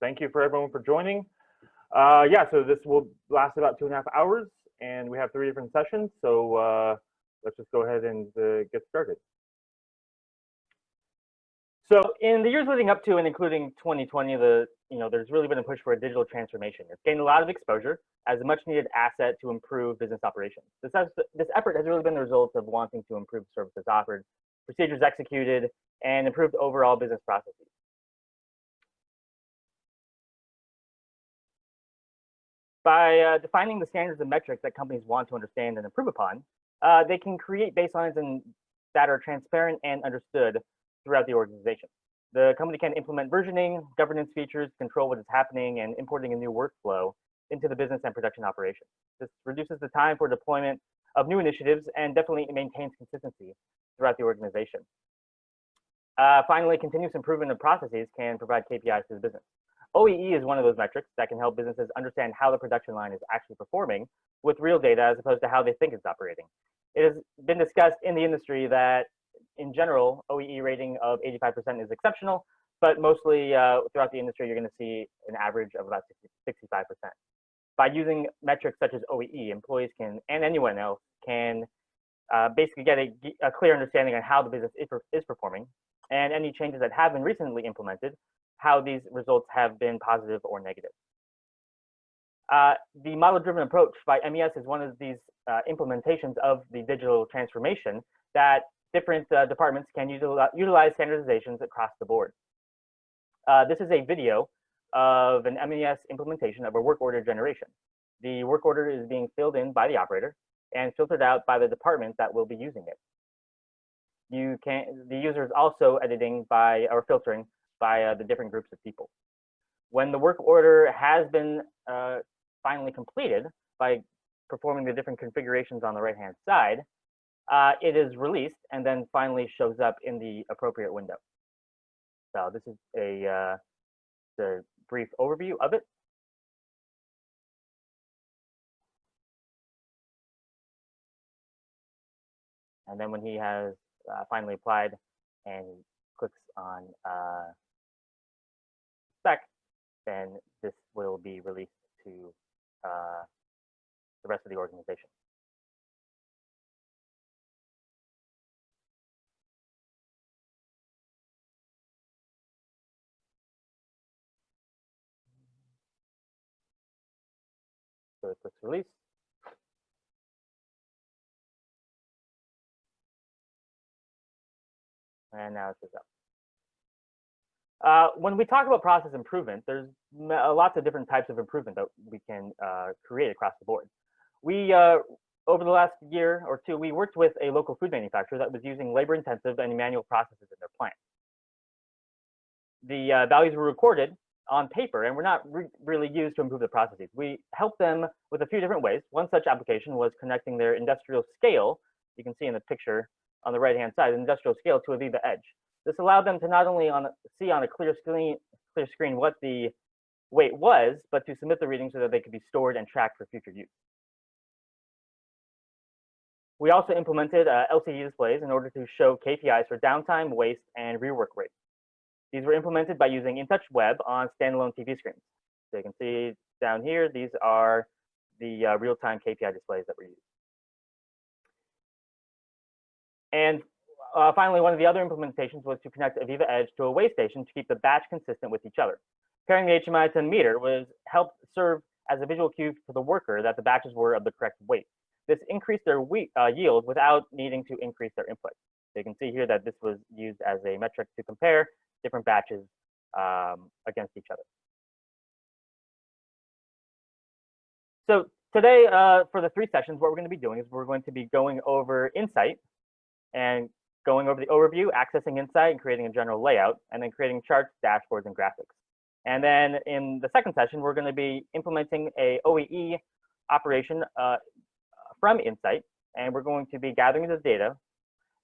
Thank you for everyone for joining. Yeah, so this will last about 2.5 hours, and we have 3 different sessions. So let's just go ahead and get started. So in the years leading up to and including 2020, there's really been a push for a digital transformation. It's gained a lot of exposure as a much-needed asset to improve business operations. This effort has really been the result of wanting to improve services offered, procedures executed, and improved overall business processes. By defining the standards and metrics that companies want to understand and improve upon, they can create baselines that are transparent and understood throughout the organization. The company can implement versioning, governance features, control what is happening, and importing a new workflow into the business and production operations. This reduces the time for deployment of new initiatives and definitely maintains consistency throughout the organization. Finally, continuous improvement of processes can provide KPIs to the business. OEE is one of those metrics that can help businesses understand how the production line is actually performing with real data as opposed to how they think it's operating. It has been discussed in the industry that, in general, OEE rating of 85% is exceptional, but mostly throughout the industry, you're going to see an average of about 65%. By using metrics such as OEE, employees can, and anyone else can, basically get a clear understanding on how the business is performing, and any changes that have been recently implemented, how these results have been positive or negative. The model-driven approach by MES is one of these implementations of the digital transformation that different departments can utilize standardizations across the board. This is a video of an MES implementation of a work order generation. The work order is being filled in by the operator and filtered out by the department that will be using it. The user is also editing by, or filtering by the different groups of people. When the work order has been finally completed by performing the different configurations on the right-hand side, it is released and then finally shows up in the appropriate window. So this is the brief overview of it. And then when he has finally applied and clicks on spec, then this will be released to the rest of the organization. So it clicks release. And now it says up. When we talk about process improvement, there's lots of different types of improvement that we can create across the board. We, over the last year or two, we worked with a local food manufacturer that was using labor-intensive and manual processes in their plant. The values were recorded on paper and were not really used to improve the processes. We helped them with a few different ways. One such application was connecting their industrial scale, you can see in the picture on the right-hand side, industrial scale, to AVEVA Edge. This allowed them to not only see on a clear screen what the weight was, but to submit the readings so that they could be stored and tracked for future use. We also implemented LCD displays in order to show KPIs for downtime, waste, and rework rate. These were implemented by using InTouch Web on standalone TV screens. So you can see down here, these are the real-time KPI displays that were used. And finally, one of the other implementations was to connect AVEVA Edge to a weigh station to keep the batch consistent with each other. Pairing the HMI to the meter helped serve as a visual cue for the worker that the batches were of the correct weight. This increased their yield without needing to increase their input. So you can see here that this was used as a metric to compare different batches against each other. So today, for the 3 sessions, what we're going to be doing is we're going to be going over Insight and going over the overview, accessing Insight, and creating a general layout, and then creating charts, dashboards, and graphics. And then in the second session, we're going to be implementing a OEE operation from Insight, and we're going to be gathering the data,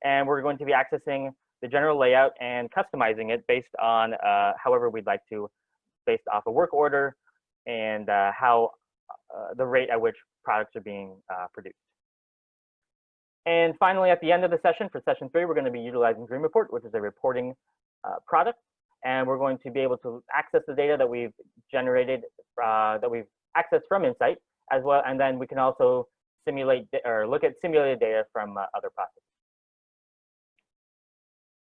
and we're going to be accessing the general layout and customizing it based on however we'd like to, based off a work order and how the rate at which products are being produced. And finally, at the end of the session, for session 3, we're going to be utilizing Dream Report, which is a reporting product. and we're going to be able to access the data that we've generated, that we've accessed from Insight as well, and then we can also simulate or look at simulated data from other processes.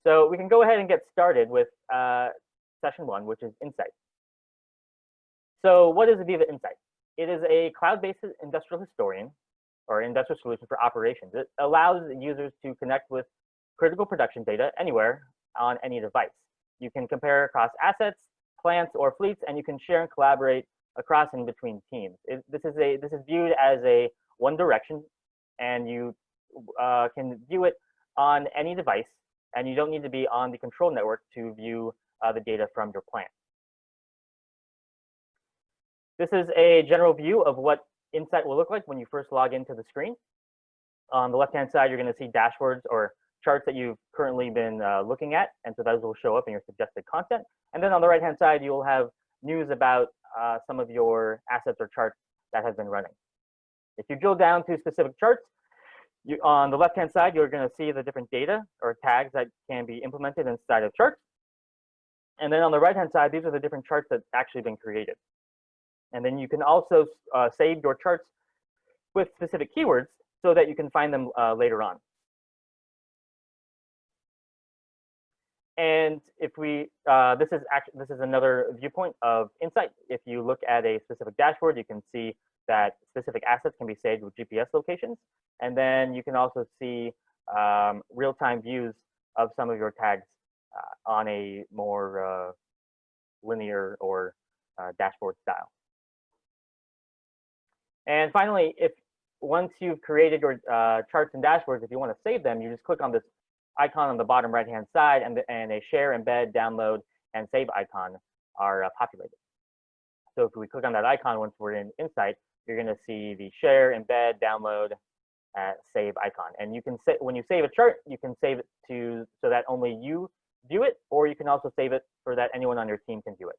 So we can go ahead and get started with session 1, which is Insight. So what is AVEVA Insight? It is a cloud-based industrial historian or industrial solution for operations. It allows users to connect with critical production data anywhere on any device. You can compare across assets, plants, or fleets, and you can share and collaborate across and between teams. This is viewed as a one direction, and you can view it on any device, and you don't need to be on the control network to view the data from your plant. This is a general view of what Insight will look like when you first log into the screen. On the left-hand side, you're going to see dashboards or charts that you've currently been looking at, and so those will show up in your suggested content. And then on the right-hand side, you'll have news about some of your assets or charts that have been running. If you drill down to specific charts, on the left-hand side, you're going to see the different data or tags that can be implemented inside of charts. And then on the right-hand side, these are the different charts that actually been created. And then you can also save your charts with specific keywords so that you can find them later on. And if we, this is another viewpoint of Insight. If you look at a specific dashboard, you can see that specific assets can be saved with GPS locations. And then you can also see real-time views of some of your tags on a more linear or dashboard style. And finally, once you've created your charts and dashboards, if you want to save them, you just click on this icon on the bottom right-hand side, and a share, embed, download, and save icon are populated. So if we click on that icon once we're in Insight, you're going to see the share, embed, download, save icon. And you can say, when you save a chart, you can save it so that only you view it, or you can also save it so that anyone on your team can view it.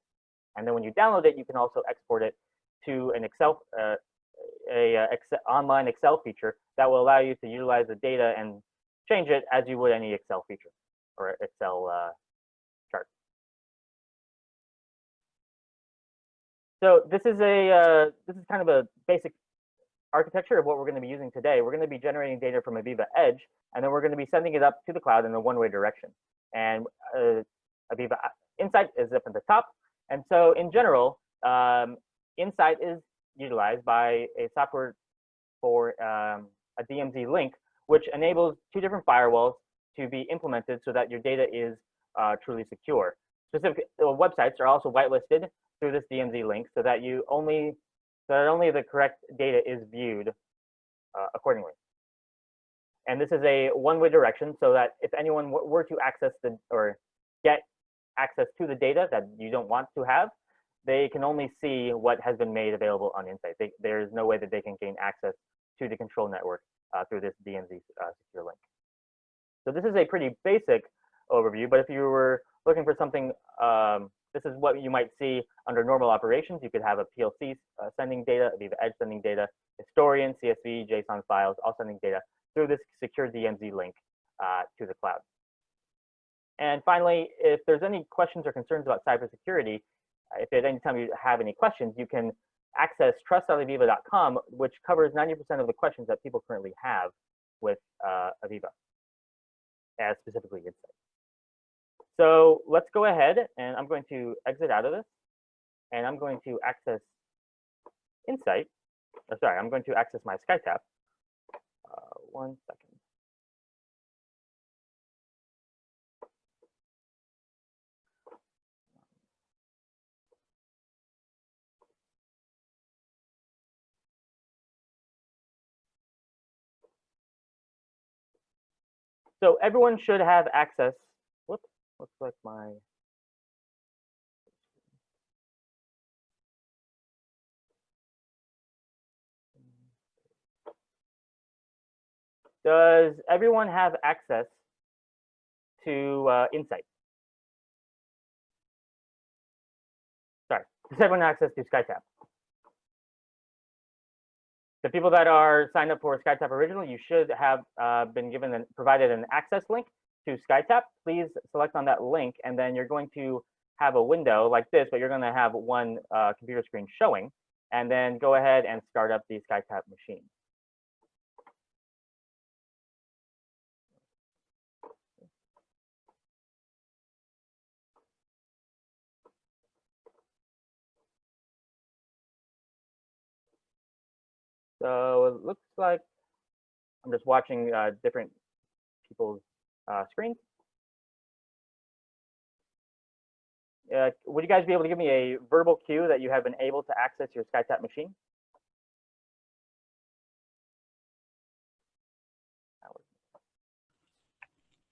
And then when you download it, you can also export it to an Excel, online Excel feature that will allow you to utilize the data and change it as you would any Excel feature or Excel chart. So this is kind of a basic architecture of what we're going to be using today. We're going to be generating data from AVEVA Edge, and then we're going to be sending it up to the cloud in a one-way direction. And AVEVA Insight is up at the top. And so in general, Insight is utilized by a software for a DMZ link, which enables two different firewalls to be implemented so that your data is truly secure. Specific websites are also whitelisted through this DMZ link so that only the correct data is viewed accordingly. And this is a one-way direction so that if anyone were to access or get access to the data that you don't want to have, they can only see what has been made available on Insight. There is no way that they can gain access to the control network through this DMZ secure link. So this is a pretty basic overview, but if you were looking for something, this is what you might see under normal operations. You could have a PLC sending data, AVEVA Edge sending data, historian, CSV, JSON files, all sending data through this secure DMZ link to the cloud. And finally, if there's any questions or concerns about cybersecurity, if at any time you have any questions, you can access trust.aveva.com, which covers 90% of the questions that people currently have with AVEVA, as specifically Insight. So let's go ahead, and I'm going to exit out of this, and I'm going to access Insight. Oh, sorry, I'm going to access my SkyTab. 1 second. So everyone should have access. Whoops, looks like my. Does everyone have access to Insight? Sorry, does everyone have access to SkyTab? The people that are signed up for SkyTab Original, you should have been given and provided an access link to SkyTab. Please select on that link, and then you're going to have a window like this, but you're going to have one computer screen showing, and then go ahead and start up the SkyTab machine. So it looks like I'm just watching different people's screens. Would you guys be able to give me a verbal cue that you have been able to access your SkyTab machine?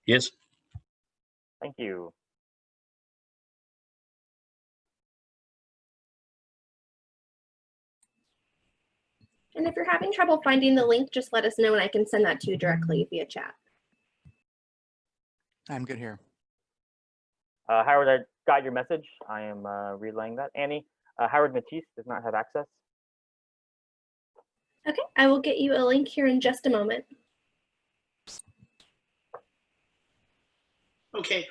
Yes. Thank you. And if you're having trouble finding the link, just let us know and I can send that to you directly via chat. I'm good here. Howard, I got your message. I am relaying that. Annie, Howard Matisse does not have access. Okay, I will get you a link here in just a moment. Okay.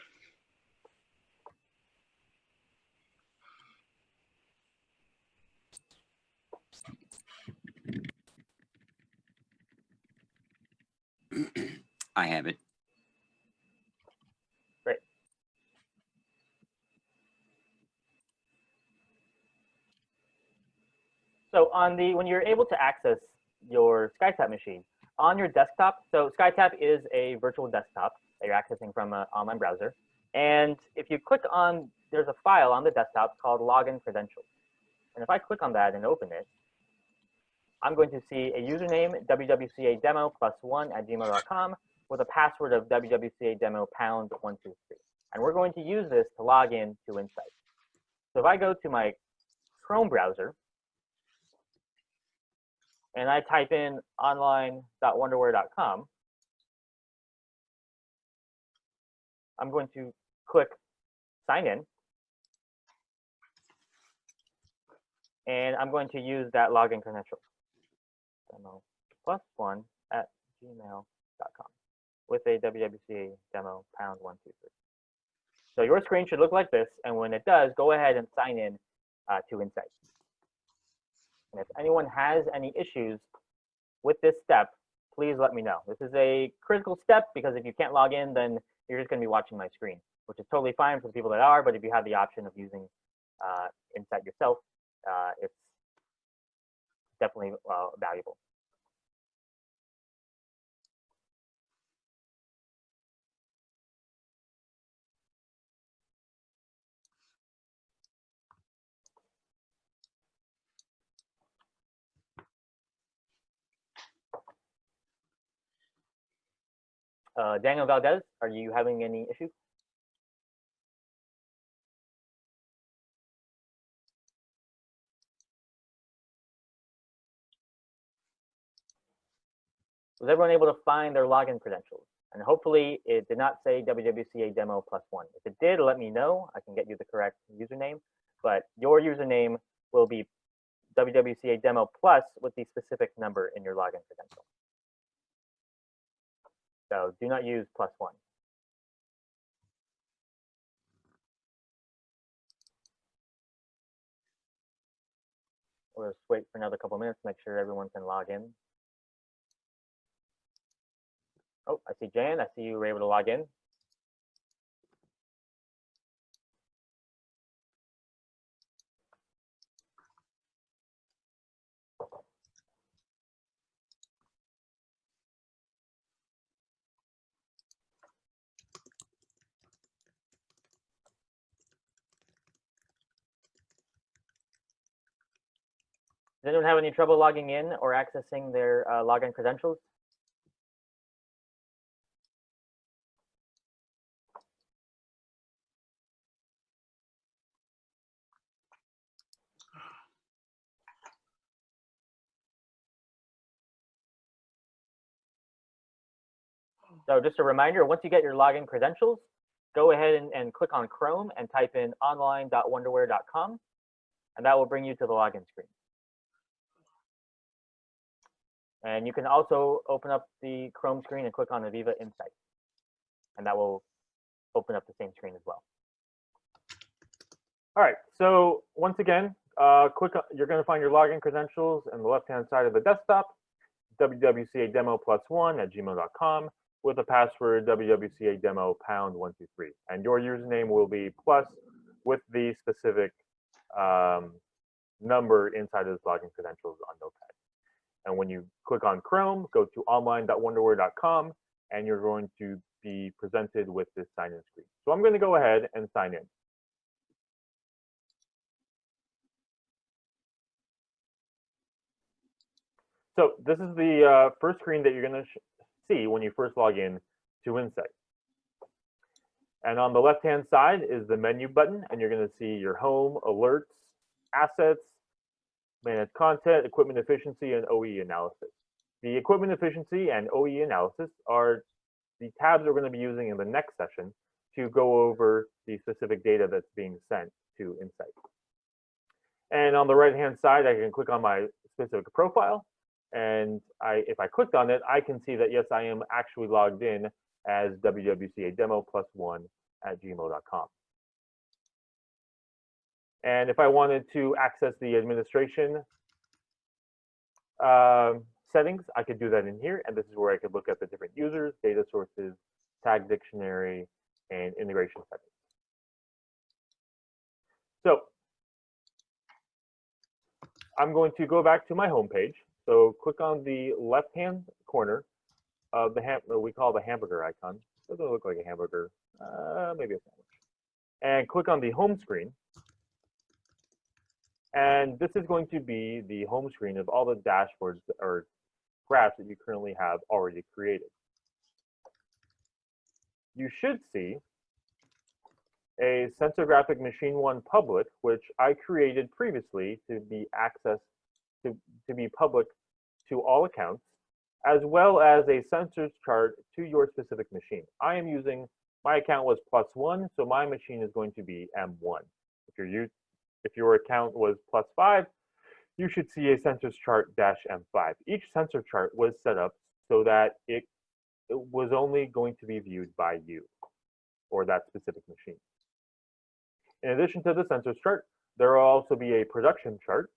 I have it. Great. So when you're able to access your SkyTab machine on your desktop, so SkyTab is a virtual desktop that you're accessing from an online browser. And if you click on, there's a file on the desktop called login credentials. And if I click on that and open it, I'm going to see a username, wwcademo+1@gmail.com, with a password of wwcademo#123. And we're going to use this to log in to Insight. So if I go to my Chrome browser, and I type in online.wonderware.com, I'm going to click sign in. And I'm going to use that login credential, demo+1@gmail.com, with a wwca demo#123. So your screen should look like this, and when it does, go ahead and sign in to Insight. And if anyone has any issues with this step, please let me know. This is a critical step because if you can't log in, then you're just going to be watching my screen, which is totally fine for the people that are. But if you have the option of using Insight yourself, it's definitely valuable. Daniel Valdez, are you having any issues? Was everyone able to find their login credentials? And hopefully it did not say WWCA demo +1. If it did, let me know. I can get you the correct username. But your username will be WWCA demo plus with the specific number in your login credential. So do not use +1. We'll just wait for another couple of minutes to make sure everyone can log in. Oh, I see Jan. I see you were able to log in. Does anyone have any trouble logging in or accessing their login credentials? So just a reminder, once you get your login credentials, go ahead and click on Chrome and type in online.wonderware.com, and that will bring you to the login screen. And you can also open up the Chrome screen and click on AVEVA Insight, and that will open up the same screen as well. All right, so once again, you're going to find your login credentials on the left-hand side of the desktop, wwcademo+1@gmail.com with a password wwcademo#123. And your username will be plus with the specific number inside of this login credentials on Notepad. And when you click on Chrome, go to online.wonderware.com, and you're going to be presented with this sign-in screen. So I'm going to go ahead and sign in. So this is the first screen that you're going to see when you first log in to Insight. And on the left-hand side is the menu button, and you're going to see your home, alerts, assets, manage content, equipment efficiency, and OE analysis. The equipment efficiency and OE analysis are the tabs we're going to be using in the next session to go over the specific data that's being sent to Insight. And on the right-hand side, I can click on my specific profile. And if I clicked on it, I can see that, yes, I am actually logged in as wwcademo+1@gmail.com. And if I wanted to access the administration settings, I could do that in here. And this is where I could look at the different users, data sources, tag dictionary, and integration settings. So I'm going to go back to my home page. So click on the left-hand corner of the we call the hamburger icon. Doesn't look like a hamburger, maybe a sandwich. And click on the home screen. And this is going to be the home screen of all the dashboards or graphs that you currently have already created. You should see a sensor graphic machine 1 public, which I created previously to be accessed to be public to all accounts, as well as a sensors chart to your specific machine. I am using, my account was +1, so my machine is going to be M1. If your account was +5, you should see a sensors chart -M5. Each sensor chart was set up so that it was only going to be viewed by you or that specific machine. In addition to the sensors chart, there will also be a production chart.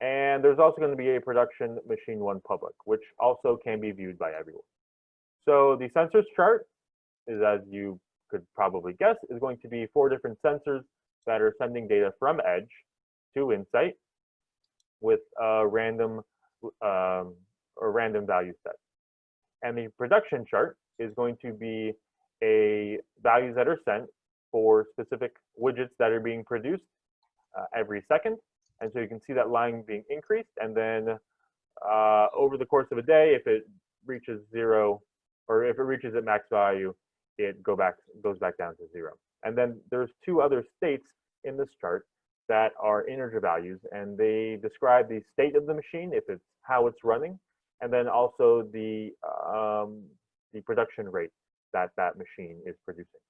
And there's also going to be a production machine 1 public, which also can be viewed by everyone. So the sensors chart is, as you could probably guess, is going to be 4 different sensors that are sending data from Edge to Insight with a random value set. And the production chart is going to be values that are sent for specific widgets that are being produced every second. And so you can see that line being increased, and then over the course of a day, if it reaches 0, or if it reaches its max value, it goes back down to 0. And then there's 2 other states in this chart that are integer values, and they describe the state of the machine, if it's how it's running, and then also the production rate that that machine is producing.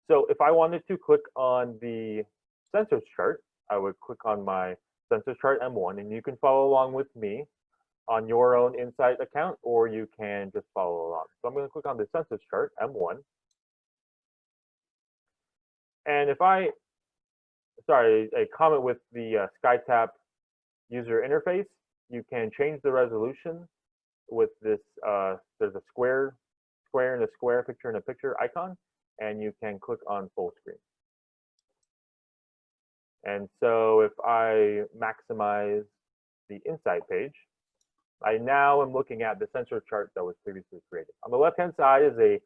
So if I wanted to click on the sensors chart, I would click on my sensors chart M1, and you can follow along with me on your own Insight account, or you can just follow along. So I'm going to click on the sensors chart M1. And if a comment with the SkyTap user interface, you can change the resolution with this, there's a square in a square, picture in a picture icon, and you can click on full screen. And so if I maximize the Insight page, I now am looking at the sensor chart that was previously created. On the left-hand side is a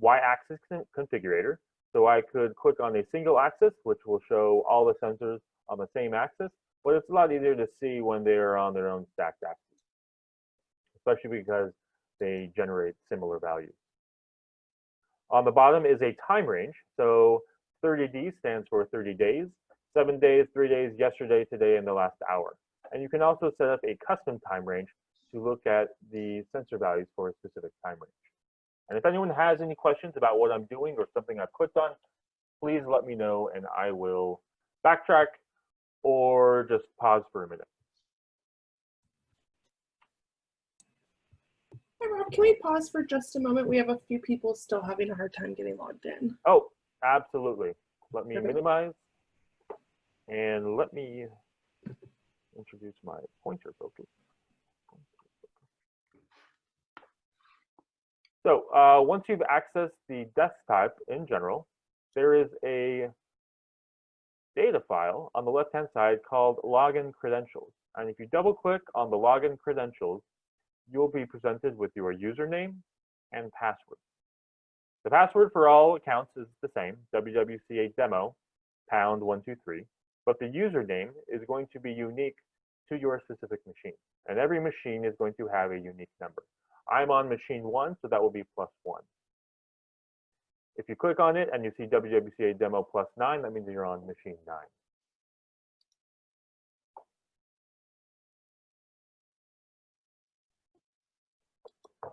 y-axis configurator. So I could click on a single axis, which will show all the sensors on the same axis, but it's a lot easier to see when they are on their own stacked axes, especially because they generate similar values. On the bottom is a time range. So 30D stands for 30 days. 7 days, 3 days, yesterday, today, and the last hour. And you can also set up a custom time range to look at the sensor values for a specific time range. And if anyone has any questions about what I'm doing or something I've clicked on, please let me know and I will backtrack or just pause for a minute. Hey Rob, can we pause for just a moment? We have a few people still having a hard time getting logged in. Oh, Absolutely. Let me Perfect. minimize and let me introduce my pointer focus. So once you've accessed the desktop in general, there is a data file on the left-hand side called login credentials. And if you double click on the login credentials, you'll be presented with your username and password. The password for all accounts is the same, WWCA demo, #123, but the username is going to be unique to your specific machine. And every machine is going to have a unique number. I'm on machine 1, so that will be +1. If you click on it and you see WWCA demo +9, that means you're on machine 9.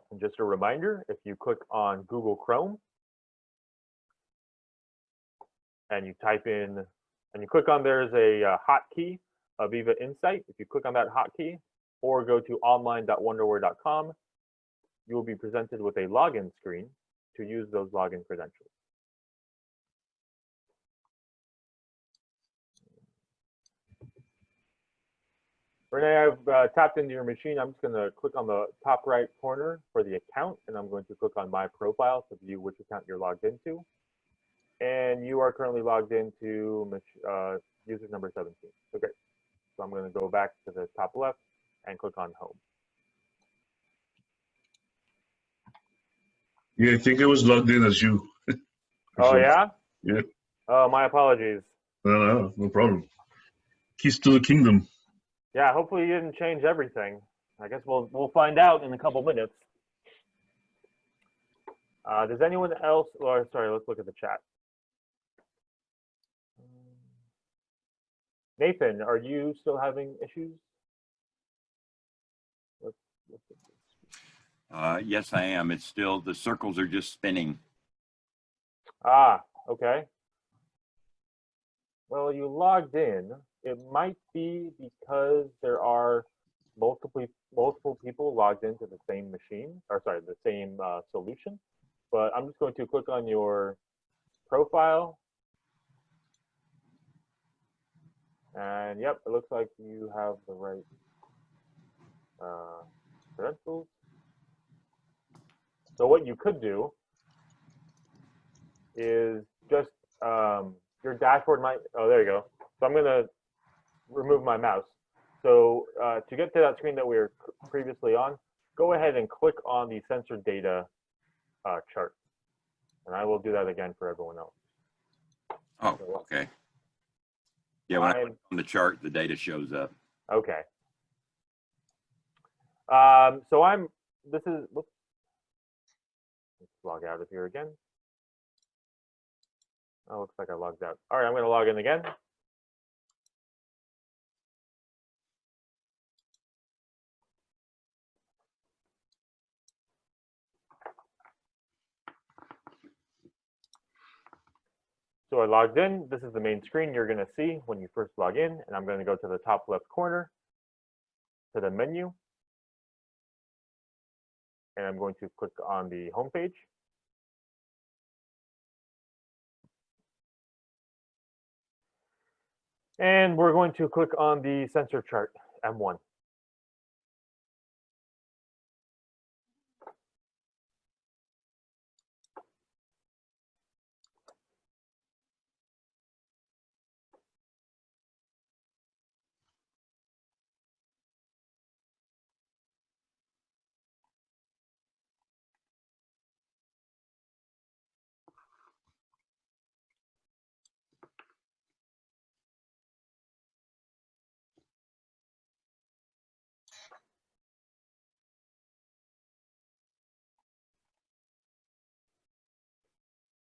And just a reminder, if you click on Google Chrome and you type in, and you click on, there's a hotkey, AVEVA Insight. If you click on that hotkey or go to online.wonderware.com, you will be presented with a login screen to use those login credentials. Renee, I've tapped into your machine. I'm just going to click on the top right corner for the account, and I'm going to click on my profile to view which account you're logged into. And you are currently logged into user number 17. Okay, so I'm going to go back to the top left and click on home. Yeah, I think I was logged in as you. Oh, yeah? Yeah. Oh, my apologies. No problem. Keys to the kingdom. Yeah, hopefully you didn't change everything. I guess we'll find out in a couple minutes. Does anyone else, or sorry, let's look at the chat. Nathan, are you still having issues? Yes, I am. It's still, the circles are just spinning. Ah, okay. Well, you logged in. It might be because there are multiple people logged into the same machine, or sorry, the same solution. But I'm just going to click on your profile. And yep, it looks like you have the right credentials. So what you could do is just your dashboard might, oh, there you go. So I'm going to remove my mouse. So to get to that screen that we were previously on, go ahead and click on the sensor data chart. And I will do that again for everyone else. Oh, okay. Yeah, when I click on the chart, the data shows up. Okay. So whoops. Let's log out of here again. Oh, looks like I logged out. All right, I'm going to log in again. So I logged in. This is the main screen you're going to see when you first log in. And I'm going to go to the top left corner to the menu. And I'm going to click on the home page. And we're going to click on the sensor chart, M1.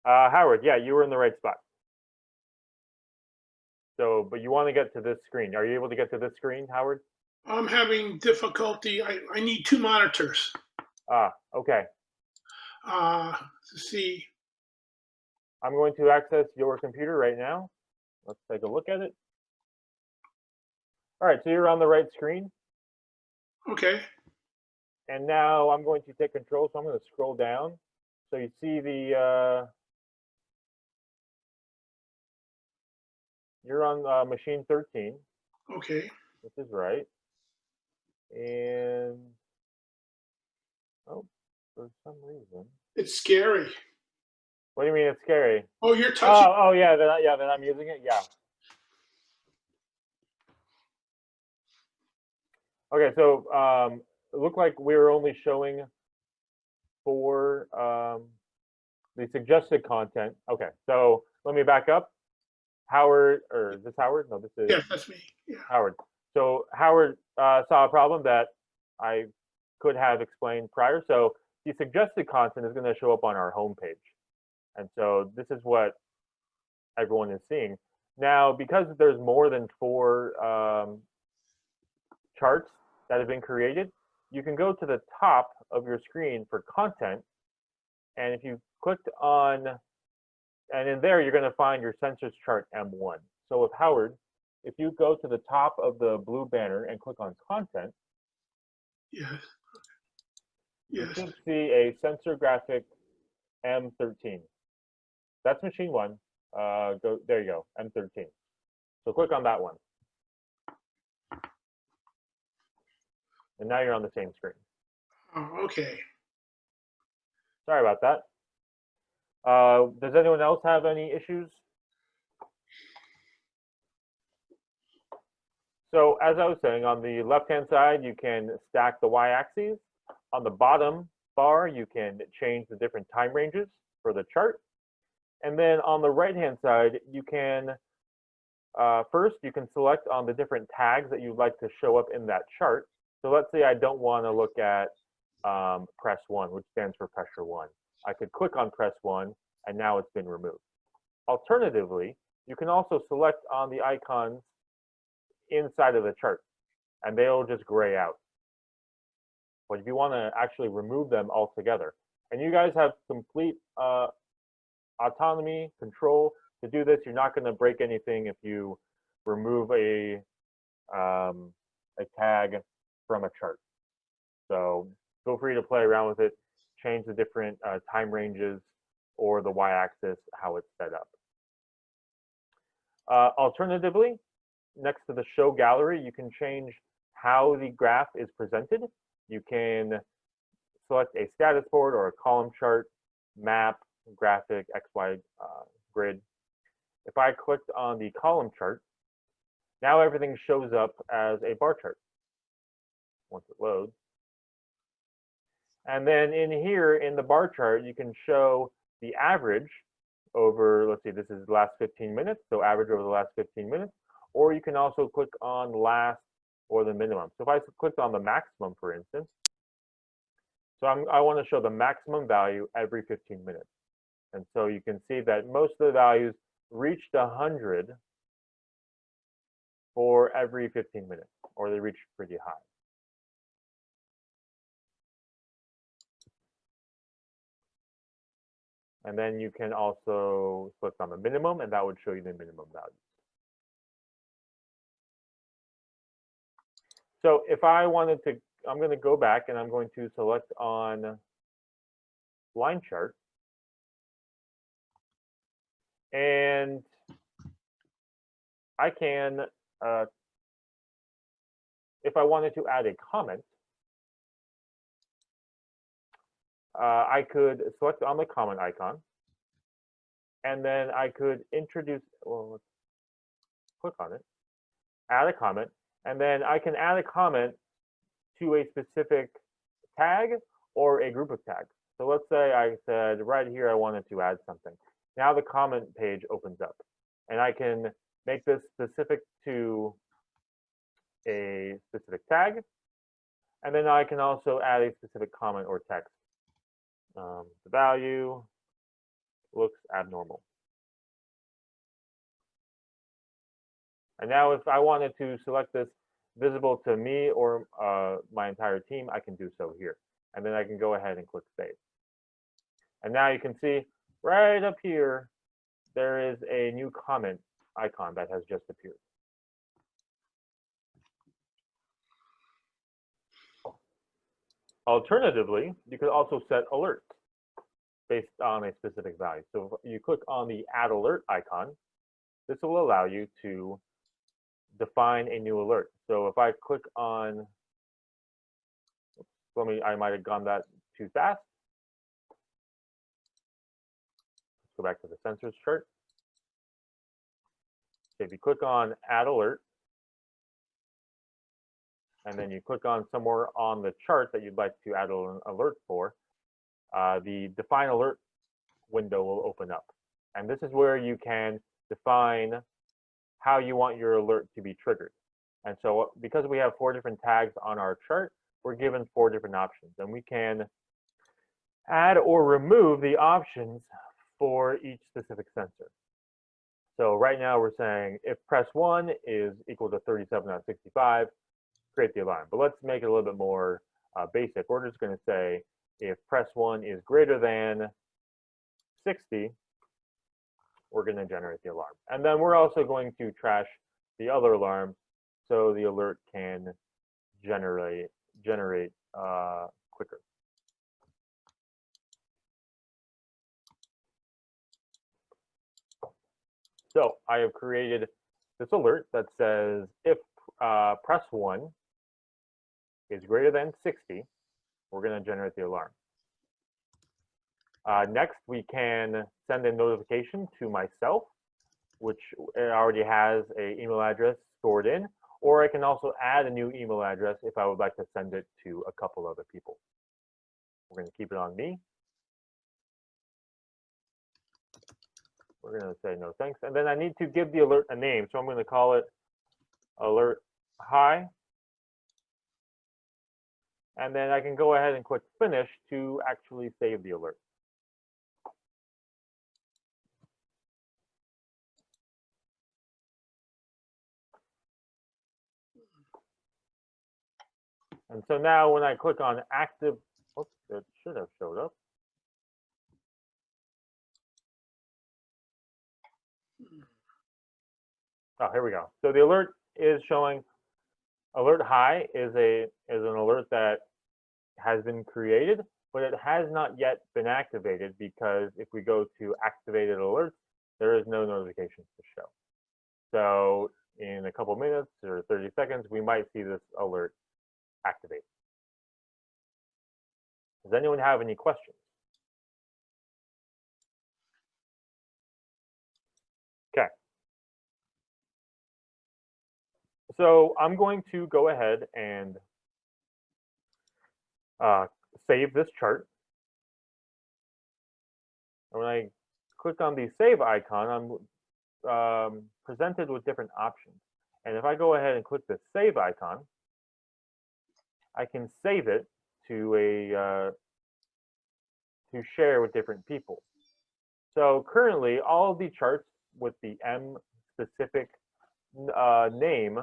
Howard, yeah, you were in the right spot. So, but you want to get to this screen. Are you able to get to this screen, Howard? I'm having difficulty. I need two monitors. Ah, okay. To see. I'm going to access your computer right now. Let's take a look at it. All right, so you're on the right screen. Okay. And now I'm going to take control, so I'm going to scroll down. So you see the you're on machine 13, Okay. which is right. And, oh, for some reason. It's scary. What do you mean it's scary? Oh, you're touching. Oh, yeah, then I'm using it, yeah. Okay, so it looked like we were only showing for the suggested content. Okay, so let me back up. Howard, or is this Howard? No, this is Yes, that's me. Yeah. Howard. So Howard saw a problem that I could have explained prior. So the suggested content is going to show up on our homepage. And so this is what everyone is seeing. Now, because there's more than 4 charts that have been created, you can go to the top of your screen for content. And if you clicked on, and in there, you're going to find your sensors chart M1. So with Howard, if you go to the top of the blue banner and click on content, Yes. you Yes. should see a sensor graphic M13. That's machine 1. There you go, M13. So click on that one. And now you're on the same screen. Oh, okay. Sorry about that. Does anyone else have any issues? So as I was saying, on the left-hand side, you can stack the y-axes. On the bottom bar, you can change the different time ranges for the chart. And then on the right-hand side, you can, first, you can select on the different tags that you'd like to show up in that chart. So let's say I don't want to look at press 1, which stands for pressure 1. I could click on press 1, and now it's been removed. Alternatively, you can also select on the icons inside of the chart, and they'll just gray out. But if you want to actually remove them altogether, and you guys have complete autonomy, control to do this, you're not going to break anything if you remove a tag from a chart. So feel free to play around with it, change the different time ranges or the y-axis, how it's set up. Alternatively, next to the show gallery, you can change how the graph is presented. You can select a status board or a column chart, map, graphic, XY grid. If I clicked on the column chart, now everything shows up as a bar chart once it loads. And then in here in the bar chart, you can show the average over, let's see, this is the last 15 minutes, so average over the last 15 minutes, or you can also click on last or the minimum. So if I clicked on the maximum, for instance, so I want to show the maximum value every 15 minutes. And so you can see that most of the values reached 100 for every 15 minutes, or they reached pretty high. And then you can also click on the minimum, and that would show you the minimum value. So if I wanted to, I'm going to go back and I'm going to select on line chart. And I can, if I wanted to add a comment, I could select on the comment icon, and then I could introduce, well, let's click on it, add a comment, and then I can add a comment to a specific tag or a group of tags. So let's say I said right here I wanted to add something. Now the comment page opens up, and I can make this specific to a specific tag, and then I can also add a specific comment or text. The value looks abnormal. And now if I wanted to select this visible to me or my entire team, I can do so here. And then I can go ahead and click save. And now you can see right up here, there is a new comment icon that has just appeared. Alternatively, you could also set alerts based on a specific value. So if you click on the add alert icon, this will allow you to define a new alert. So if I click on, I might have gone that too fast. Let's go back to the sensors chart. So if you click on add alert, and then you click on somewhere on the chart that you'd like to add an alert for, the define alert window will open up. And this is where you can define how you want your alert to be triggered. And so because we have 4 different tags on our chart, we're given 4 different options. And we can add or remove the options for each specific sensor. So right now we're saying if press 1 is equal to 37 out of 65, create the alarm. But let's make it a little bit more basic. We're just going to say if press 1 is greater than 60, we're going to generate the alarm. And then we're also going to trash the other alarm so the alert can generate quicker. So I have created this alert that says if press 1 is greater than 60, we're going to generate the alarm. Next, we can send a notification to myself, which already has an email address stored in, or I can also add a new email address if I would like to send it to a couple other people. We're going to keep it on me. We're going to say no thanks. And then I need to give the alert a name. So I'm going to call it alert hi. And then I can go ahead and click finish to actually save the alert. And so now when I click on active, oops, it should have showed up. Oh, here we go. So the alert is showing alert high is an alert that has been created, but it has not yet been activated because if we go to activated alerts, there is no notifications to show. So in a couple minutes or 30 seconds, we might see this alert activate. Does anyone have any questions? Okay. So I'm going to go ahead and save this chart. And when I click on the save icon, I'm presented with different options. And if I go ahead and click the save icon, I can save it to share with different people. So currently, all of the charts with the M specific name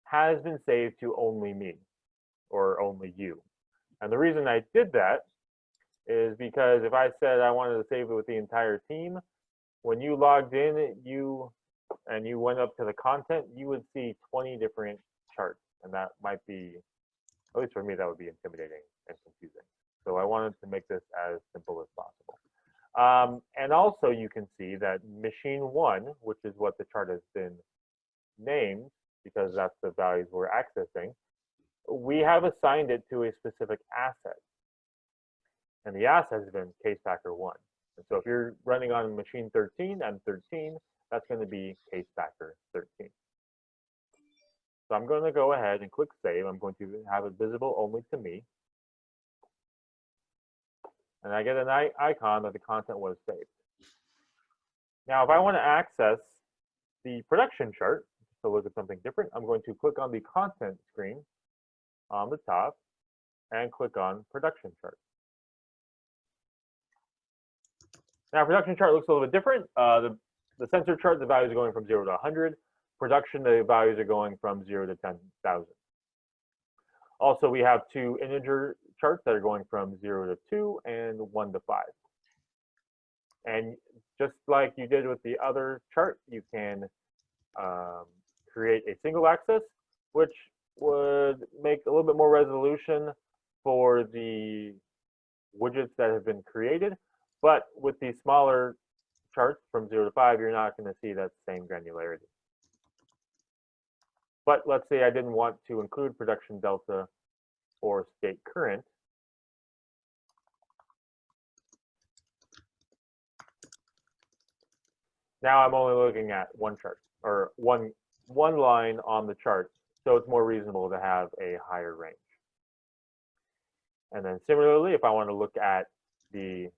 has been saved to only me or only you. And the reason I did that is because if I said I wanted to save it with the entire team, when you logged in, and you went up to the content, you would see 20 different charts, and that might be, at least for me, that would be intimidating and confusing. So I wanted to make this as simple as possible. And also you can see that machine 1, which is what the chart has been named, because that's the values we're accessing, we have assigned it to a specific asset. And the asset has been case factor 1. And so if you're running on machine 13 and 13, that's going to be case factor 13. So I'm going to go ahead and click save. I'm going to have it visible only to me. And I get an icon that the content was saved. Now, if I want to access the production chart to look at something different, I'm going to click on the content screen on the top and click on production chart. Now, production chart looks a little bit different. The sensor chart, the values are going from 0 to 100. Production, the values are going from 0 to 10,000. Also, we have 2 integer charts that are going from 0 to 2 and 1 to 5. And just like you did with the other chart, you can create a single axis, which would make a little bit more resolution for the widgets that have been created. But with the smaller charts from 0 to 5, you're not going to see that same granularity. But let's say I didn't want to include production delta or state current. Now I'm only looking at one chart, or one line on the chart, so it's more reasonable to have a higher range. And then similarly, if I want to look at the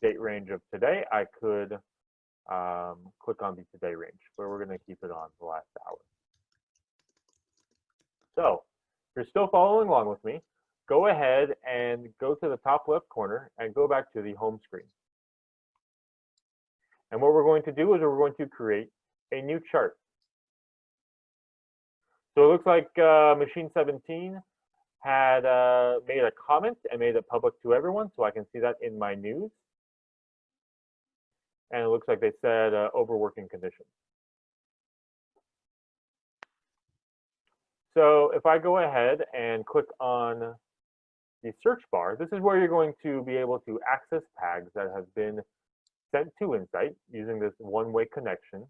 date range of today, I could click on the today range, but we're going to keep it on the last hour. So if you're still following along with me, go ahead and go to the top left corner and go back to the home screen. And what we're going to do is we're going to create a new chart. So it looks like machine 17 had made a comment and made it public to everyone, so I can see that in my news. And it looks like they said overworking conditions. So if I go ahead and click on the search bar, this is where you're going to be able to access tags that have been sent to Insight using this one-way connection.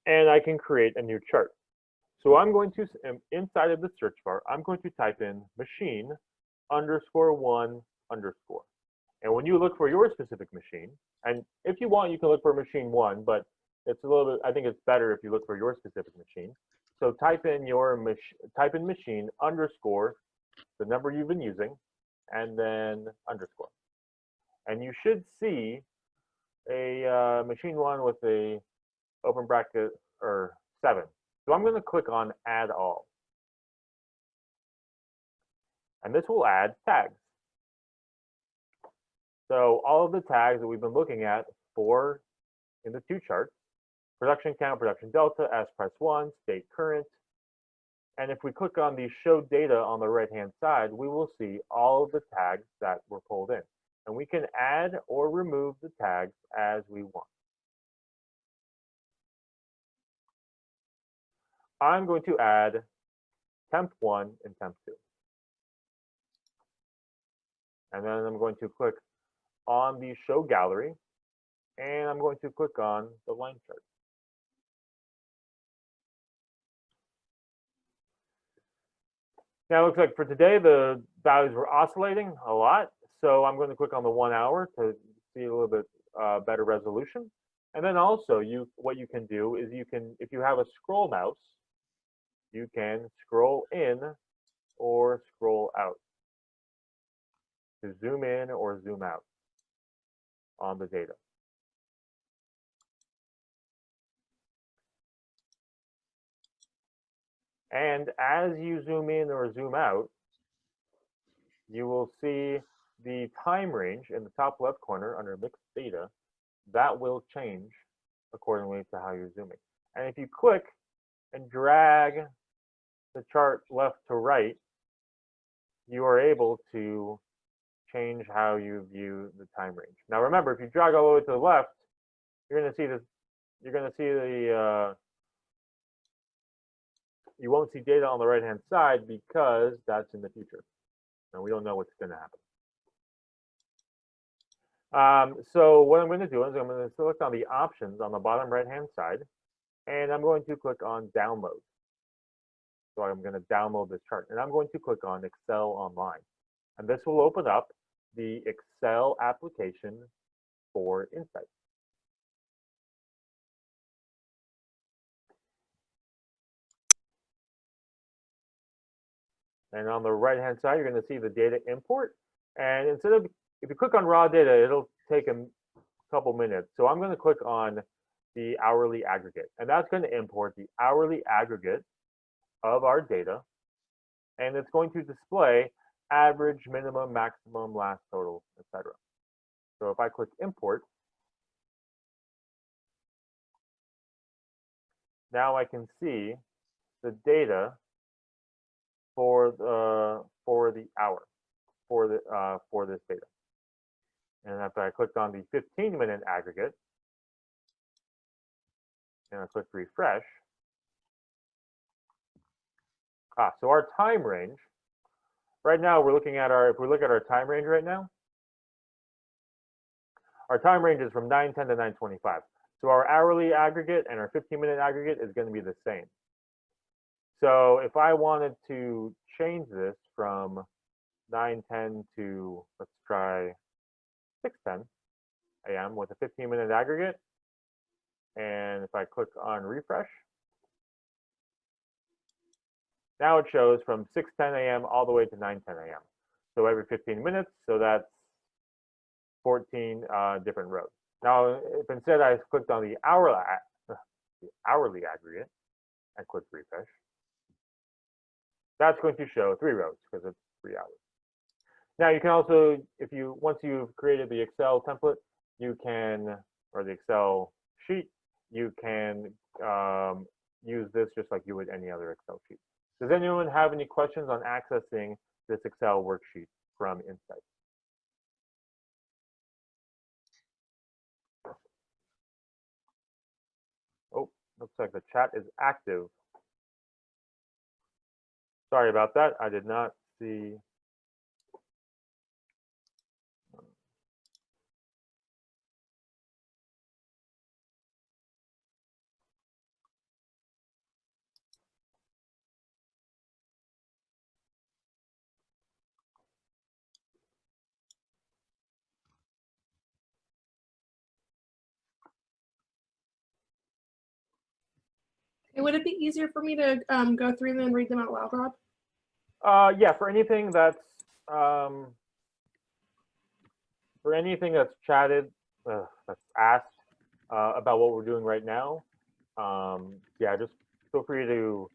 And I can create a new chart. So I'm going to, inside of the search bar, I'm going to type in machine _1_. And when you look for your specific machine, and if you want, you can look for machine 1, but it's a little bit, I think it's better if you look for your specific machine. So type in machine _ the number you've been using, and then underscore. And you should see a machine 1 with a open bracket or 7. So I'm going to click on add all. And this will add tags. So all of the tags that we've been looking at for in the two charts, production count, production delta, as press 1, state current. And if we click on the show data on the right-hand side, we will see all of the tags that were pulled in. And we can add or remove the tags as we want. I'm going to add temp 1 and temp 2. And then I'm going to click on the show gallery, and I'm going to click on the line chart. Now it looks like for today, the values were oscillating a lot. So I'm going to click on the 1 hour to see a little bit better resolution. And then also what you can do is you can, if you have a scroll mouse, you can scroll in or scroll out to zoom in or zoom out on the data. And as you zoom in or zoom out, you will see the time range in the top left corner under mixed data. That will change accordingly to how you're zooming. And if you click and drag the chart left to right, you are able to change how you view the time range. Now remember, if you drag all the way to the left, you're going to see this. You're going to see the. You won't see data on the right-hand side because that's in the future, and we don't know what's going to happen. So what I'm going to do is I'm going to select on the options on the bottom right-hand side, and I'm going to click on download. So I'm going to download this chart, and I'm going to click on Excel Online, and this will open up the Excel application for Insight. And on the right-hand side, you're going to see the data import. And instead of, if you click on raw data, it'll take a couple minutes. So I'm going to click on the hourly aggregate. And that's going to import the hourly aggregate of our data. And it's going to display average, minimum, maximum, last total, etc. So if I click import, now I can see the data for the hour for this data. And if I clicked on the 15-minute aggregate and I click refresh, so our time range right now, we're looking at our, if we look at our time range right now, our time range is from 9:10 to 9:25. So our hourly aggregate and our 15-minute aggregate is going to be the same. So if I wanted to change this from 9:10 to, let's try 6:10 a.m. with a 15-minute aggregate, and if I click on refresh, now it shows from 6:10 a.m. all the way to 9:10 a.m. So every 15 minutes, so that's 14 different rows. Now, if instead I clicked on the hourly aggregate and click refresh, that's going to show 3 rows because it's 3 hours. Now you can also, once you've created the Excel template, you can, or the Excel sheet, you can use this just like you would any other Excel sheet. Does anyone have any questions on accessing this Excel worksheet from Insight? Oh, looks like the chat is active. Sorry about that. I did not see. Would it be easier for me to go through them and read them out loud, Rob? Yeah, for anything that's chatted, that's asked about what we're doing right now, yeah, just feel free to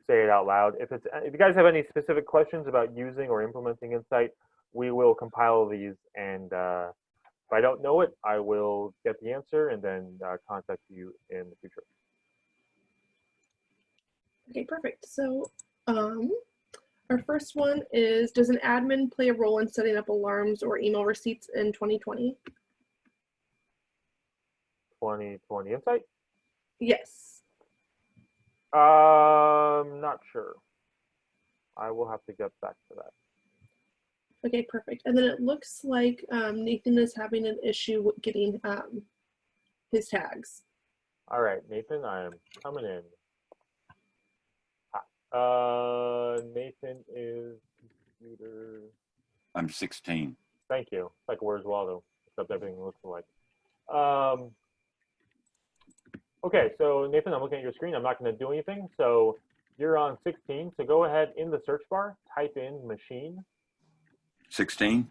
say it out loud. If you guys have any specific questions about using or implementing Insight, we will compile these, and if I don't know it, I will get the answer and then contact you in the future. Okay, perfect. So our first one is, does an admin play a role in setting up alarms or email receipts in 2020? 2020 Insight? Yes. Not sure. I will have to get back to that. Okay, perfect. And then it looks like Nathan is having an issue with getting his tags. All right, Nathan, I am coming in. Nathan is computer. I'm 16. Thank you. It's like Where's Waldo, except everything looks alike. Okay, so Nathan, I'm looking at your screen. I'm not going to do anything. So you're on 16. So go ahead in the search bar, type in machine. 16?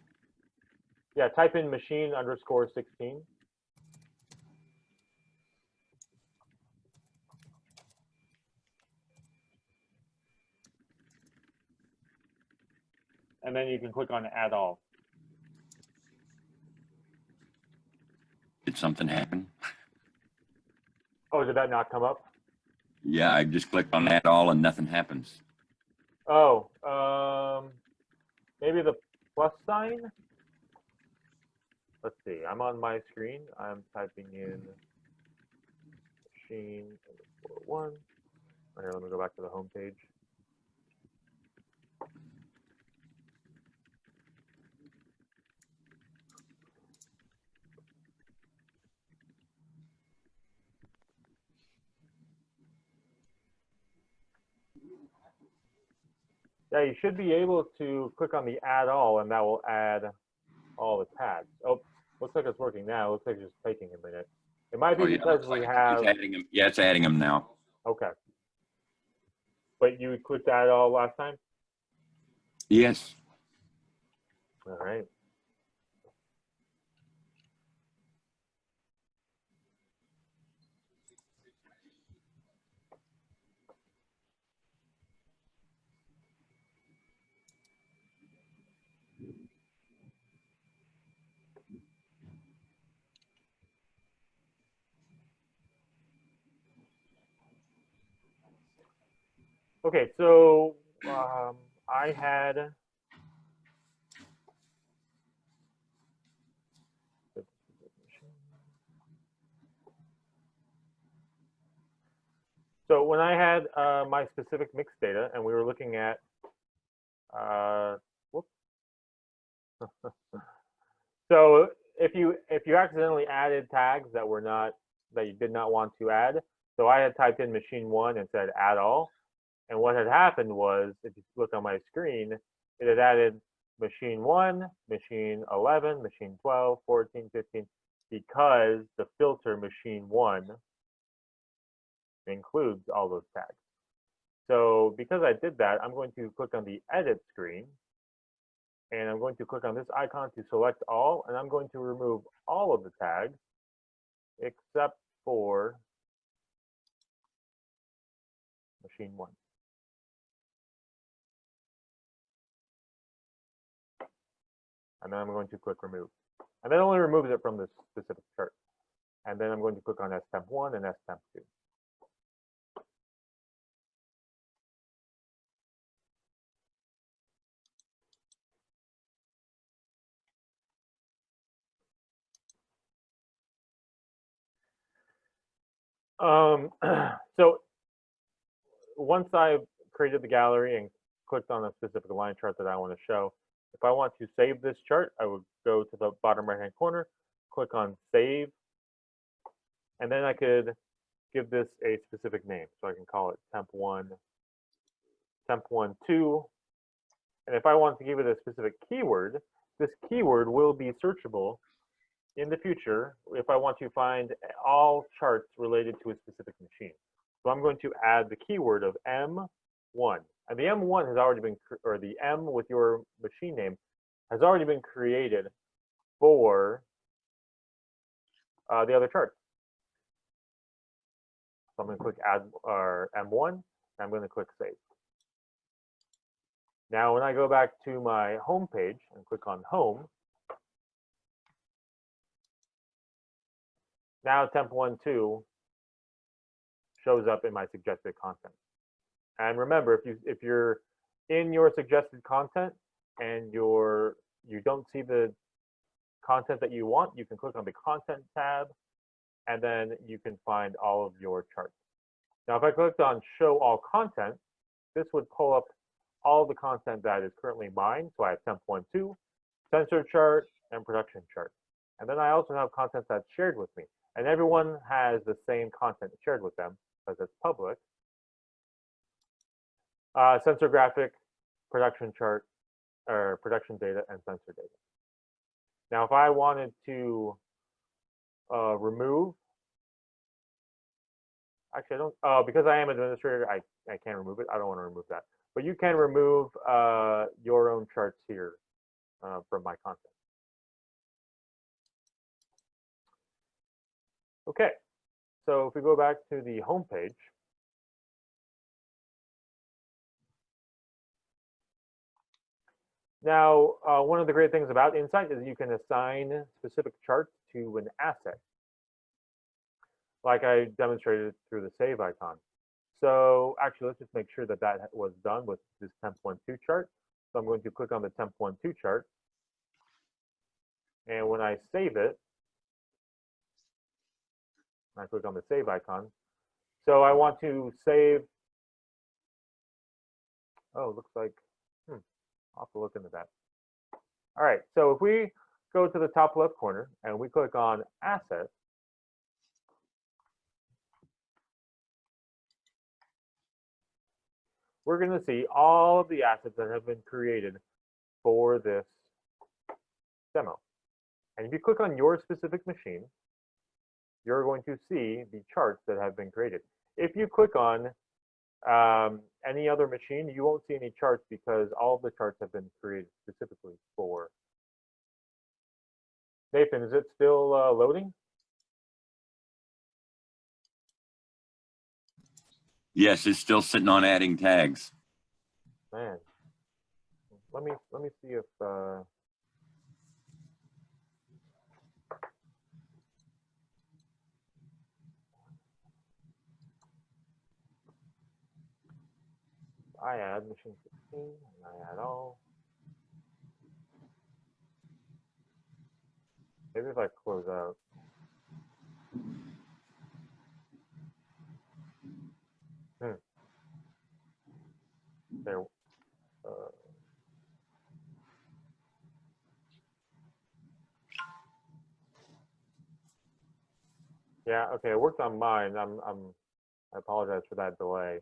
Yeah, type in machine_16. And then you can click on add all. Did something happen? Oh, did that not come up? Yeah, I just clicked on add all and nothing happens. Oh, maybe the plus sign? Let's see, I'm on my screen. I'm typing in machine_1. Here, let me go back to the home page. Yeah, you should be able to click on the add all, and that will add all the tags. Oh, looks like it's working now. Looks like it's just taking a minute. It might be Oh, yeah, because looks we like have. it's adding them. Yeah, it's adding them now. Okay. But you clicked add all last time? Yes. All right. Okay, so I had. So when I had my specific mix data, and we were looking at, whoops. So if you accidentally added tags that you did not want to add, so I had typed in machine 1 and said add all, and what had happened was, if you look on my screen, it had added machine 1, machine 11, machine 12, 14, 15, because the filter machine 1 includes all those tags. So because I did that, I'm going to click on the edit screen, and I'm going to click on this icon to select all, and I'm going to remove all of the tags except for machine 1. And then I'm going to click remove. And that only removes it from this specific chart. And then I'm going to click on STemp1 and STemp2. So once I've created the gallery and clicked on a specific line chart that I want to show, if I want to save this chart, I would go to the bottom right hand corner, click on save, and then I could give this a specific name. So I can call it temp1, temp12. And if I want to give it a specific keyword, this keyword will be searchable in the future if I want to find all charts related to a specific machine. So I'm going to add the keyword of M1. And the M1 has already been, or the M with your machine name has already been created for the other charts. So I'm going to click add or M1, and I'm going to click save. Now, when I go back to my home page and click on home, now temp12 shows up in my suggested content. And remember, if you're in your suggested content and you don't see the content that you want, you can click on the content tab, and then you can find all of your charts. Now, if I clicked on show all content, this would pull up all the content that is currently mine. So I have temp12, sensor chart, and production chart. And then I also have content that's shared with me. And everyone has the same content shared with them because it's public. Sensor graphic, production chart, or production data, and sensor data. Now, if I wanted to remove, actually I don't, because I am an administrator, I can't remove it. I don't want to remove that. But you can remove your own charts here from my content. Okay, so if we go back to the home page, now one of the great things about Insight is you can assign specific charts to an asset, like I demonstrated through the save icon. So actually, let's just make sure that that was done with this temp12 chart. So I'm going to click on the temp12 chart, and when I save it, I click on the save icon. So I want to save. Oh, looks like, I'll have to look into that. All right, so if we go to the top left corner and we click on Assets, we're going to see all of the assets that have been created for this demo. And if you click on your specific machine, you're going to see the charts that have been created. If you click on any other machine, you won't see any charts because all of the charts have been created specifically for. Nathan, is it still loading? Yes, it's still sitting on adding tags. Man, let me see if I add machine 16 and I add all. Maybe if I close out. There. Yeah, okay, it worked on mine. I apologize for that delay.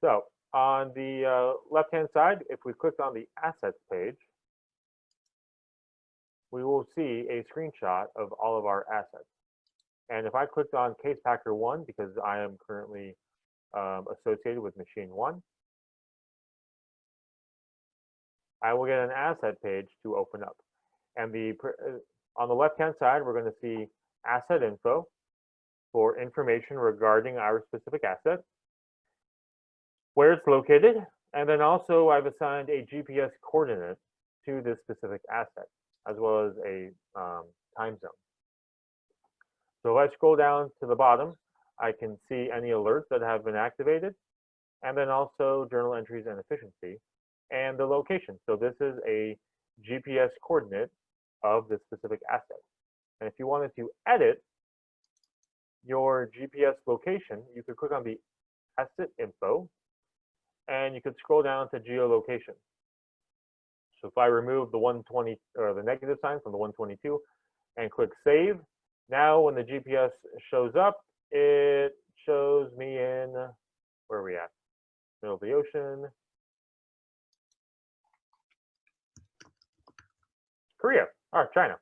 So on the left-hand side, if we click on the assets page, we will see a screenshot of all of our assets. And if I clicked on Case Packer 1, because I am currently associated with machine 1, I will get an asset page to open up. And on the left-hand side, we're going to see asset info for information regarding our specific asset, where it's located, and then also I've assigned a GPS coordinate to this specific asset, as well as a time zone. So if I scroll down to the bottom, I can see any alerts that have been activated, and then also journal entries and efficiency, and the location. So this is a GPS coordinate of this specific asset. And if you wanted to edit your GPS location, you could click on the asset info, and you could scroll down to geolocation. So if I remove the 120 or the negative sign from the 122 and click save, now when the GPS shows up, it shows me in, where are we at? Middle of the ocean. Korea, or China.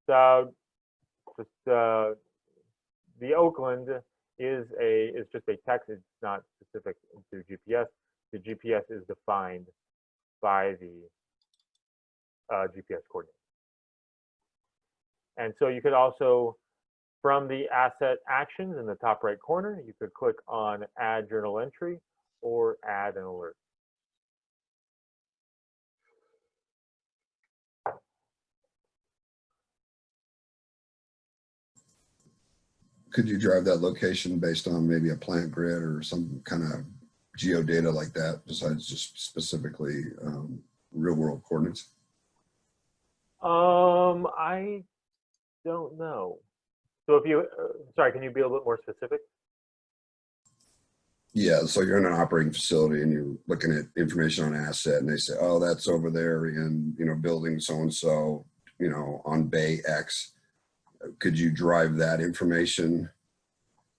So just the Oakland is just a text. It's not specific to GPS. The GPS is defined by the GPS coordinate. And so you could also, from the asset actions in the top right corner, you could click on add journal entry or add an alert. Could you drive that location based on maybe a plant grid or some kind of geodata like that, besides just specifically real world coordinates? I don't know. So if you, sorry, can you be a little bit more specific? Yeah, so you're in an operating facility and you're looking at information on an asset, and they say, oh, that's over there in, you know, building so-and-so, you know, on bay X. Could you drive that information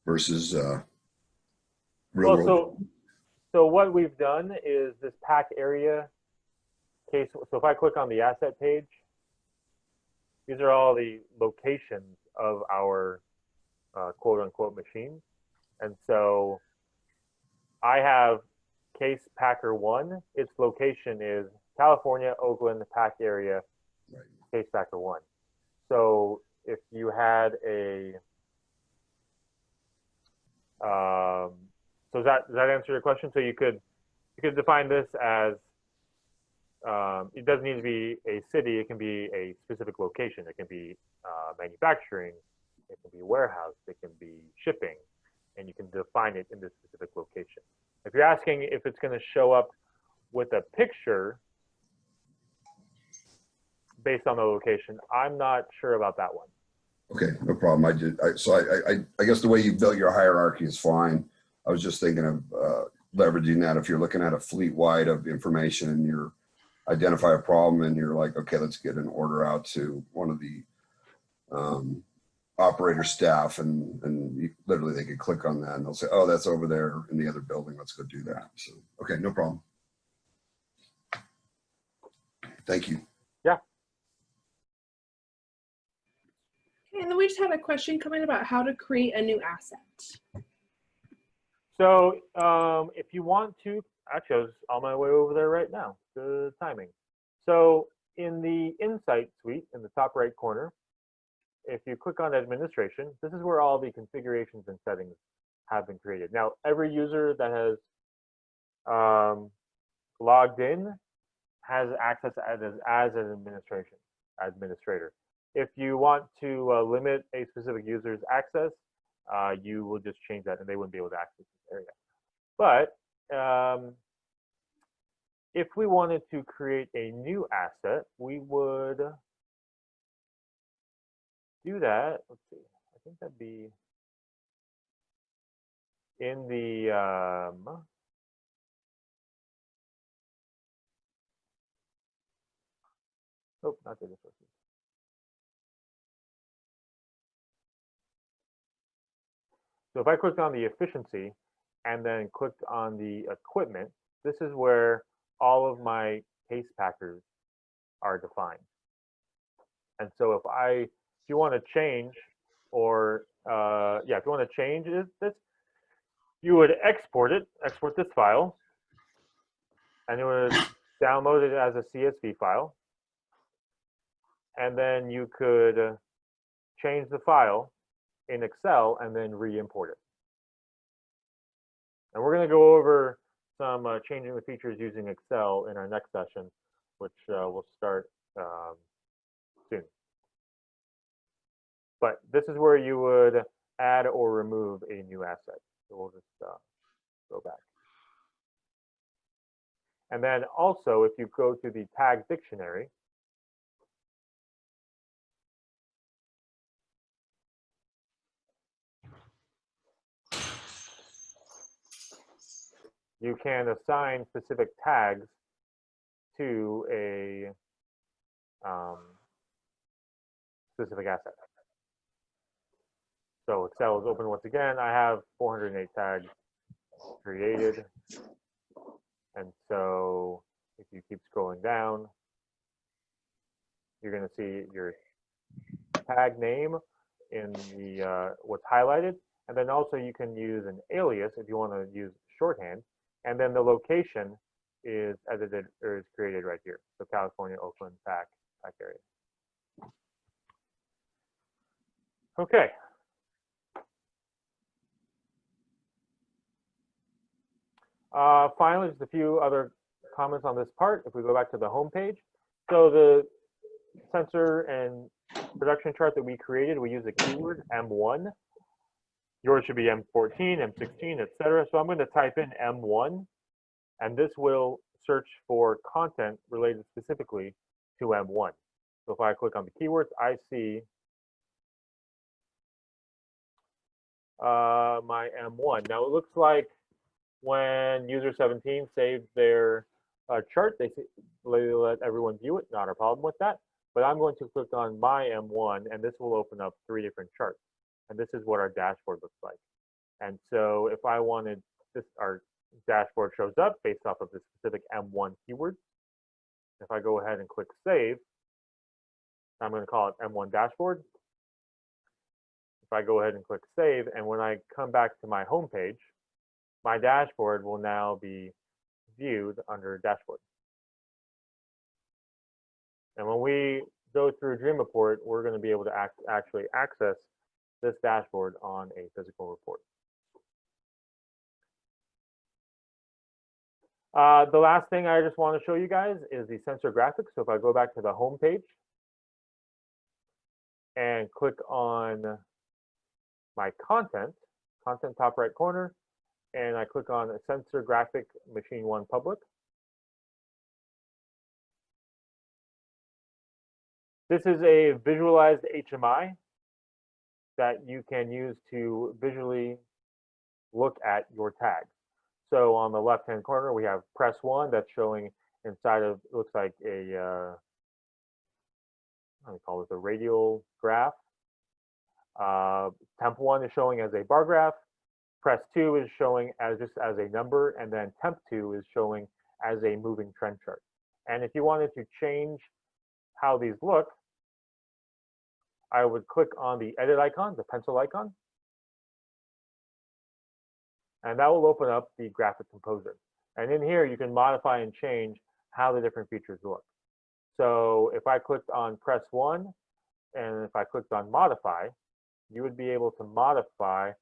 versus real world? So what we've done is this pack area case. So if I click on the asset page, these are all the locations of our quote unquote machines. And so I have Case Packer 1. Its location is California, Oakland, pack area, Right. Case Packer 1. So if you had a, so does that answer your question? So you could define this as, it doesn't need to be a city. It can be a specific location. It can be manufacturing. It can be warehouse. It can be shipping, and you can define it in this specific location. If you're asking if it's going to show up with a picture based on the location, I'm not sure about that one. Okay, no problem. I guess the way you built your hierarchy is fine. I was just thinking of leveraging that if you're looking at a fleet wide of information and you're identify a problem and you're like, okay, let's get an order out to one of the operator staff, and literally they could click on that and they'll say, oh, that's over there in the other building. Let's go do that. So, okay, no problem. Thank you. Yeah. Okay, and then we just had a question come in about how to create a new asset. So if you want to, actually, I was on my way over there right now. Good timing. So in the Insight suite in the top right corner, if you click on administration, this is where all the configurations and settings have been created. Now, every user that has logged in has access as an administrator. If you want to limit a specific user's access, you will just change that and they wouldn't be able to access this area. But if we wanted to create a new asset, we would do that. Let's see. I think that'd be in the Oh, not data sources. So if I clicked on the efficiency and then clicked on the equipment, this is where all of my case packers are defined. And so if you want to change, or if you want to change this, you would export this file, and you would download it as a CSV file, and then you could change the file in Excel and then re-import it. And we're going to go over some changing the features using Excel in our next session, which will start soon. But this is where you would add or remove a new asset. So we'll just go back. And then also, if you go to the tag dictionary, you can assign specific tags to a specific asset. So Excel is open once again. I have 408 tags created. And so if you keep scrolling down, you're going to see your tag name in the what's highlighted. And then also you can use an alias if you want to use shorthand. And then the location is edited or is created right here. So California, Oakland, PAC area. Okay. Finally, just a few other comments on this part. If we go back to the home page, so the sensor and production chart that we created, we use a keyword M1. Yours should be M14, M16, etc. So I'm going to type in M1, and this will search for content related specifically to M1. So if I click on the keywords, I see my M1. Now it looks like when user 17 saved their chart, they let everyone view it. Not a problem with that. But I'm going to click on my M1, and this will open up 3 different charts. And this is what our dashboard looks like. And so if I wanted this, our dashboard shows up based off of the specific M1 keyword. If I go ahead and click save, I'm going to call it M1 dashboard. If I go ahead and click save, and when I come back to my home page, my dashboard will now be viewed under dashboard. And when we go through Dream Report, we're going to be able to actually access this dashboard on a physical report. The last thing I just want to show you guys is the sensor graphics. So if I go back to the home page and click on my content top right corner, and I click on sensor graphic machine 1 public. This is a visualized HMI that you can use to visually look at your tags. So on the left-hand corner, we have press 1 that's showing inside of, it looks like a, what do you call it, a radial graph. Temp 1 is showing as a bar graph. Press 2 is showing as just as a number, and then temp 2 is showing as a moving trend chart. And if you wanted to change how these look, I would click on the edit icon, the pencil icon, and that will open up the graphic composer. And in here, you can modify and change how the different features look. So if I clicked on press 1, and if I clicked on modify, you would be able to modify,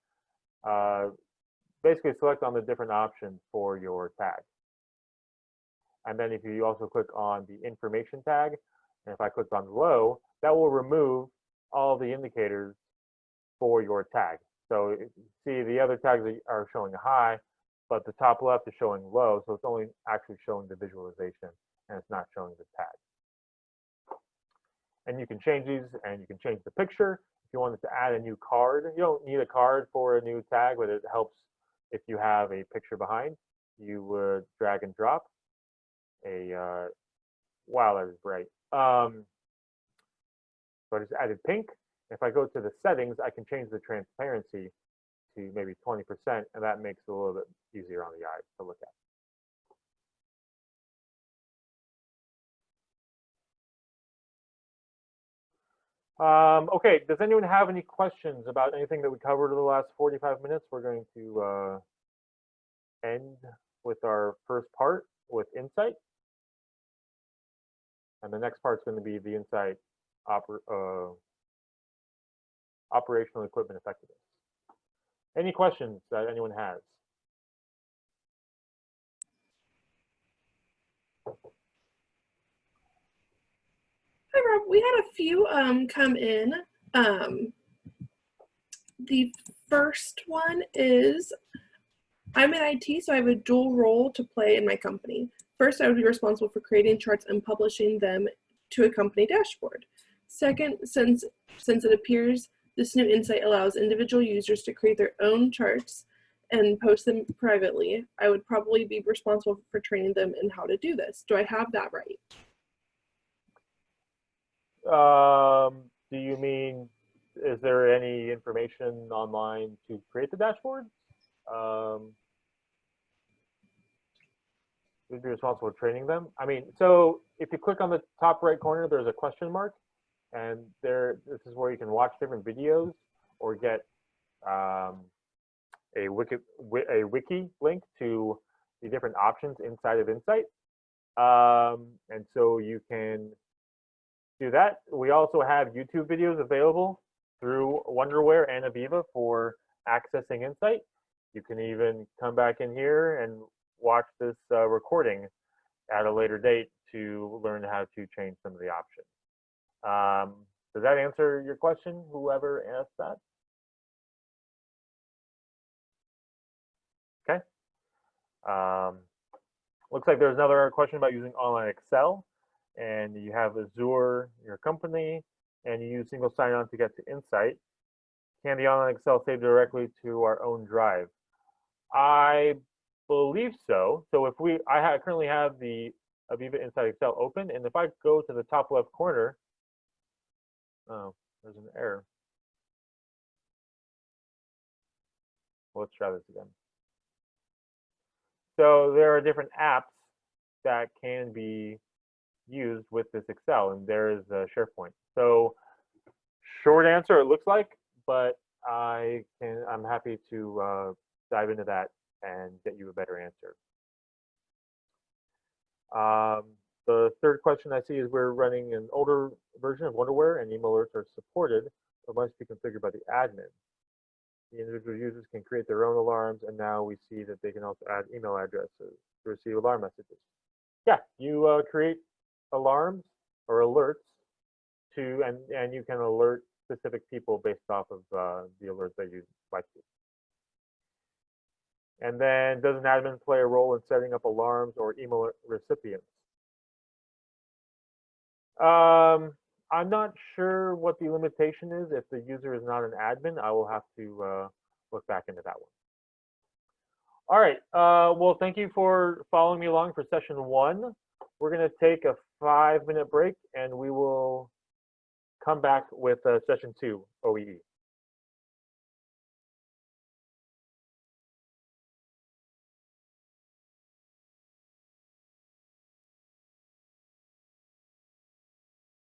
basically select on the different options for your tag. And then if you also click on the information tag, and if I clicked on low, that will remove all the indicators for your tag. So you see the other tags are showing high, but the top left is showing low, so it's only actually showing the visualization, and it's not showing the tag. And you can change these, and you can change the picture. If you wanted to add a new card, you don't need a card for a new tag, but it helps if you have a picture behind. You would drag and drop a, wow, that is bright. So I just added pink. If I go to the settings, I can change the transparency to maybe 20%, and that makes it a little bit easier on the eyes to look at. Okay, does anyone have any questions about anything that we covered in the last 45 minutes? We're going to end with our first part with Insight. And the next part is going to be the Insight operational equipment effectiveness. Any questions that anyone has? Hi, Rob. We had a few come in. The first one is, I'm in IT, so I have a dual role to play in my company. First, I would be responsible for creating charts and publishing them to a company dashboard. Second, since it appears this new insight allows individual users to create their own charts and post them privately, I would probably be responsible for training them in how to do this. Do I have that right? Do you mean, is there any information online to create the dashboard? Would be responsible for training them. I mean, so if you click on the top right corner, there's a question mark, and this is where you can watch different videos or get a wiki link to the different options inside of Insight. And so you can do that. We also have YouTube videos available through Wonderware and AVEVA for accessing Insight. You can even come back in here and watch this recording at a later date to learn how to change some of the options. Does that answer your question, whoever asked that? Okay. Looks like there's another question about using online Excel, and you have Azure, your company, and you use single sign-on to get to Insight. Can the online Excel save directly to our own drive? I believe so. So if I currently have the AVEVA Insight Excel open, and if I go to the top left corner, oh, there's an error. Well, let's try this again. So there are different apps that can be used with this Excel, and there is SharePoint. So short answer, it looks like, but I'm happy to dive into that and get you a better answer. The third question I see is, we're running an older version of Wonderware and email alerts are supported, but must be configured by the admin. The individual users can create their own alarms, and now we see that they can also add email addresses to receive alarm messages. Yeah, you create alarms or alerts to, and you can alert specific people based off of the alerts that you like to. And then, does an admin play a role in setting up alarms or email recipients? I'm not sure what the limitation is. If the user is not an admin, I will have to look back into that one. All right. Well, thank you for following me along for session 1. We're going to take a 5-minute break, and we will come back with session 2, OEE.